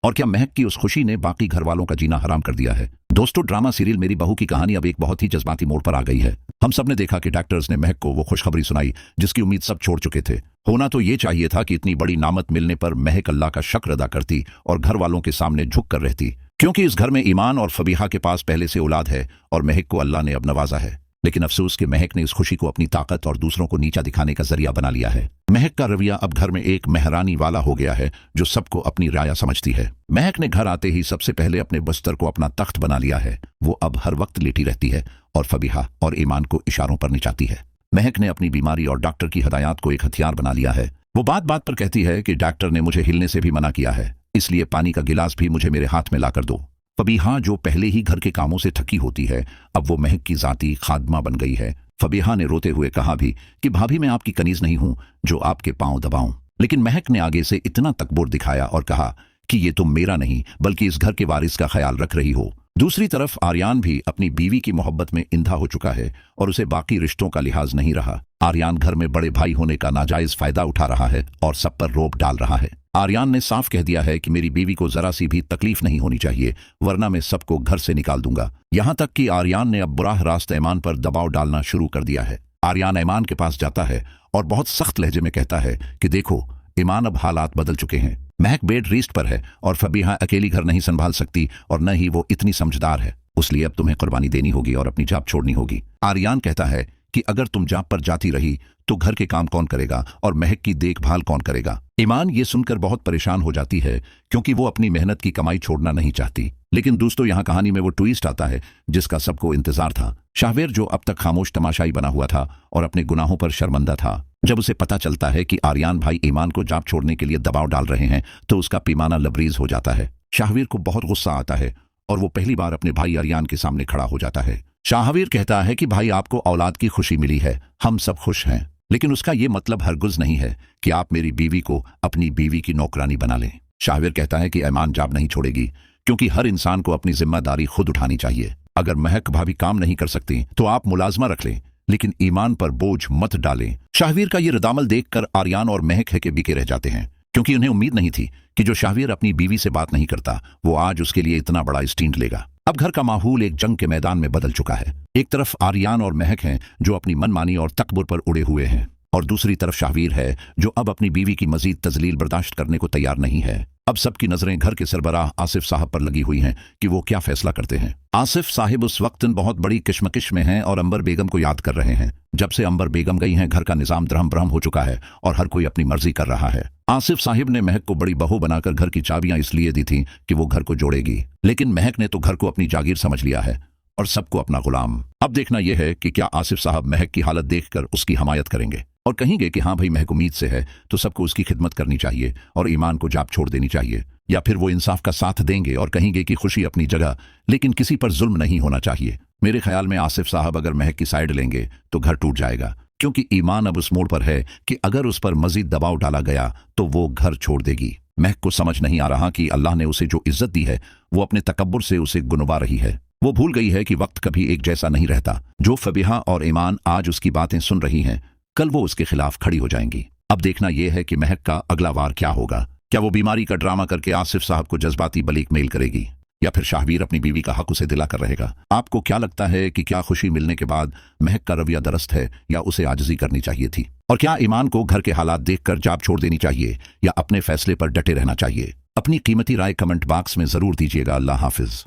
और क्या महक की उस खुशी ने बाकी घर वालों का जीना हराम कर दिया है? दोस्तों, ड्रामा सीरियल मेरी बहू की कहानी अब एक बहुत ही जज्बाती मोड़ पर आ गई है। हम सब ने देखा कि डॉक्टर्स ने महक को वो खुशखबरी सुनाई जिसकी उम्मीद सब छोड़ चुके थे। होना तो ये चाहिए था कि इतनी बड़ी नामत मिलने पर महक अल्लाह का शुक्र अदा करती और घर वालों के सामने झुक कर रहती, क्योंकि इस घर में ईमान और फबीहा के पास पहले से औलाद है और महक को अल्लाह ने अब नवाजा है। लेकिन अफसोस कि महक ने इस खुशी को अपनी ताकत और दूसरों को नीचा दिखाने का जरिया बना लिया है। महक का रवैया अब घर में एक मेहरानी वाला हो गया है जो सबको अपनी राया समझती है। महक ने घर आते ही सबसे पहले अपने बिस्तर को अपना तख्त बना लिया है। वो अब हर वक्त लेटी रहती है और फबीहा और ईमान को इशारों पर नचाती है। महक ने अपनी बीमारी और डॉक्टर की हदायत को एक हथियार बना लिया है। वो बात बात पर कहती है कि डॉक्टर ने मुझे हिलने से भी मना किया है, इसलिए पानी का गिलास भी मुझे मेरे हाथ में लाकर दो। फबीहा जो पहले ही घर के कामों से थकी होती है, अब वो महक की जाती खादमा बन गई है। फबीहा ने रोते हुए कहा भी कि भाभी, मैं आपकी कनीज नहीं हूं जो आपके पांव दबाऊं। लेकिन महक ने आगे से इतना तकब्बुर दिखाया और कहा कि ये तुम मेरा नहीं बल्कि इस घर के वारिस का ख्याल रख रही हो। दूसरी तरफ आर्यान भी अपनी बीवी की मोहब्बत में इंधा हो चुका है और उसे बाकी रिश्तों का लिहाज नहीं रहा। आर्यान घर में बड़े भाई होने का नाजायज फायदा उठा रहा है और सब पर रोब डाल रहा है। आर्यान ने साफ कह दिया है कि मेरी बीवी को जरा सी भी तकलीफ नहीं होनी चाहिए, वरना मैं सबको घर से निकाल दूंगा। यहां तक कि आर्यान ने अब बुराह रास्त ईमान पर दबाव डालना शुरू कर दिया है। आर्यान ईमान के पास जाता है और बहुत सख्त लहजे में कहता है कि देखो ईमान, अब हालात बदल चुके हैं। महक बेड रेस्ट पर है और फबीहा अकेली घर नहीं संभाल सकती और न ही वो इतनी समझदार है, इसलिए अब तुम्हें कुर्बानी देनी होगी और अपनी जाप छोड़नी होगी। आर्यान कहता है कि अगर तुम जाप पर जाती रही तो घर के काम कौन करेगा और महक की देखभाल कौन करेगा? ईमान ये सुनकर बहुत परेशान हो जाती है क्योंकि वो अपनी मेहनत की कमाई छोड़ना नहीं चाहती। लेकिन दोस्तों, यहाँ कहानी में वो ट्विस्ट आता है जिसका सबको इंतजार था। शाहवेर जो अब तक खामोश तमाशाई बना हुआ था और अपने गुनाहों पर शर्मिंदा था, जब उसे पता चलता है कि आर्यान भाई ईमान को जाप छोड़ने के लिए दबाव डाल रहे हैं तो उसका पैमाना लबरेज हो जाता है। शाहवेर को बहुत गुस्सा आता है और वो पहली बार अपने भाई आर्यान के सामने खड़ा हो जाता है। शाहवेर कहता है कि भाई, आपको औलाद की खुशी मिली है, हम सब खुश हैं, लेकिन उसका ये मतलब हरगिज़ नहीं है कि आप मेरी बीवी को अपनी बीवी की नौकरानी बना लें। शाहवेर कहता है कि ईमान जाप नहीं छोड़ेगी क्योंकि हर इंसान को अपनी जिम्मेदारी खुद उठानी चाहिए। अगर महक भाभी काम नहीं कर सकती तो आप मुलाजमा रख लें, लेकिन ईमान पर बोझ मत डालें। शाहवीर का ये रद्दामल देखकर आर्यान और महक है के बिके रह जाते हैं, क्योंकि उन्हें उम्मीद नहीं थी कि जो शाहवीर अपनी बीवी से बात नहीं करता वो आज उसके लिए इतना बड़ा स्टैंड लेगा। अब घर का माहौल एक जंग के मैदान में बदल चुका है। एक तरफ आर्यान और महक हैं जो अपनी मनमानी और तकब्बुर पर उड़े हुए हैं, और दूसरी तरफ शाहवीर है जो अब अपनी बीवी की मजीद तजलील बर्दाश्त करने को तैयार नहीं है। अब सबकी नजरें घर के सरबराह आसिफ साहब पर लगी हुई हैं कि वो क्या फैसला करते हैं। आसिफ साहिब उस वक्त बहुत बड़ी किश्मकिश में हैं और अंबर बेगम को याद कर रहे हैं। जब से अंबर बेगम गई हैं, घर का निजाम दरहम बरहम हो चुका है और हर कोई अपनी मर्जी कर रहा है। आसिफ साहिब ने महक को बड़ी बहू बनाकर घर की चाबियां इसलिए दी थी कि वो घर को जोड़ेगी, लेकिन महक ने तो घर को अपनी जागीर समझ लिया है और सबको अपना गुलाम। अब देखना यह है कि क्या आसिफ साहब महक की हालत देखकर उसकी हमायत करेंगे और कहेंगे कि हाँ भाई, महक उम्मीद से है तो सबको उसकी खिदमत करनी चाहिए और ईमान को जाप छोड़ देनी चाहिए, या फिर वो इंसाफ का साथ देंगे और कहेंगे कि खुशी अपनी जगह लेकिन किसी पर जुल्म नहीं होना चाहिए। मेरे ख्याल में आसिफ साहब अगर महक की साइड लेंगे तो घर टूट जाएगा, क्योंकि ईमान अब उस मोड़ पर है कि अगर उस पर मजीद दबाव डाला गया तो वो घर छोड़ देगी। महक को समझ नहीं आ रहा कि अल्लाह ने उसे जो इज्जत दी है वो अपने तकब्बुर से उसे गुनवा रही है। वो भूल गई है कि वक्त कभी एक जैसा नहीं रहता। जो फबीहा और ईमान आज उसकी बातें सुन रही हैं, कल वो उसके खिलाफ खड़ी हो जाएंगी। अब देखना यह है कि महक का अगला वार क्या होगा। क्या वो बीमारी का ड्रामा करके आसिफ साहब को जज्बाती ब्लैकमेल करेगी, या फिर शाहवीर अपनी बीवी का हक उसे दिलाकर रहेगा? आपको क्या लगता है कि क्या खुशी मिलने के बाद महक का रवैया दुरुस्त है या उसे आजिज़ी करनी चाहिए थी? और क्या ईमान को घर के हालात देखकर जाप छोड़ देनी चाहिए या अपने फैसले पर डटे रहना चाहिए? अपनी कीमती राय कमेंट बॉक्स में जरूर दीजिएगा। अल्लाह हाफिज।